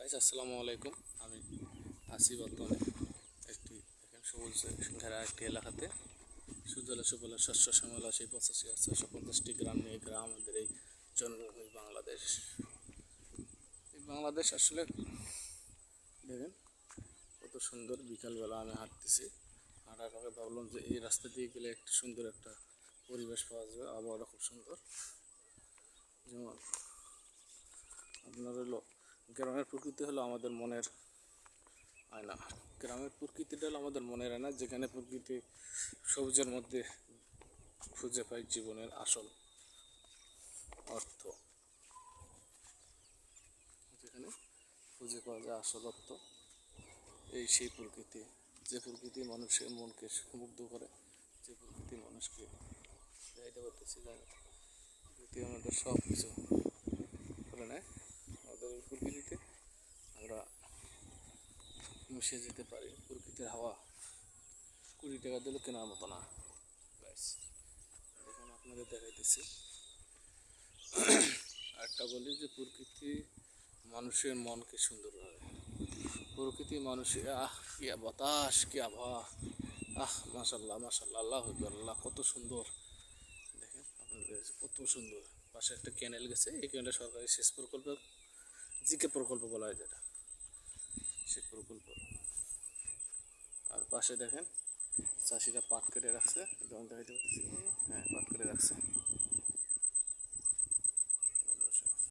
আসসালামু আলাইকুম। আমি আছি বর্তমানে একটি এখানে সবুজ ঘেরা একটি এলাকাতে সুজলা সুফলা শস্য শ্যামলা সেই 85,650টি গ্রাম নিয়ে গ্রাম আমাদের এই জন্মভূমি বাংলাদেশ। এই বাংলাদেশ আসলে দেখেন কত সুন্দর। বিকালবেলা আমি হাঁটতেছি, হাঁটার পরে ভাবলাম যে এই রাস্তা দিয়ে গেলে একটু সুন্দর একটা পরিবেশ পাওয়া যাবে, আবহাওয়াটা খুব সুন্দর। যেমন আপনার হলো গ্রামের প্রকৃতি হলো আমাদের মনের আয়না। গ্রামের প্রকৃতিটা হলো আমাদের মনের আয়না, যেখানে প্রকৃতি সবুজের মধ্যে খুঁজে পাই জীবনের আসল অর্থ। যেখানে খুঁজে পাওয়া যায় আসল অর্থ সেই প্রকৃতি, যে প্রকৃতি মানুষের মনকে মুগ্ধ করে, যে প্রকৃতি মানুষকে চাহিদা করতেছে, প্রকৃতি আমাদের সব কিছু করে নেয়। আমাদের এই প্রকৃতিতে আমরা মিশে যেতে পারি। প্রকৃতির হাওয়া 20 টাকা দিলেও কেনার মতো না। দেখুন আপনাদের দেখাইতেছি। আরেকটা বলি যে প্রকৃতি মানুষের মনকে সুন্দর করে। প্রকৃতি মানুষের কি বাতাস, কি আবহাওয়া, মাশাল্লাহ মাশাল্লাহ, আল্লাহ আকবার, আল্লাহ কত সুন্দর। দেখেন আপনাদের কত সুন্দর। পাশে একটা ক্যানেল গেছে, এই ক্যানেলটা সরকারি সেচ প্রকল্প, জিকে প্রকল্প বলা হয় যেটা, সে প্রকল্প। আর পাশে দেখেন চাষিরা পাট কেটে রাখছে, যেমন দেখাইতে পারতেছি। হ্যাঁ, পাট কেটে রাখছে।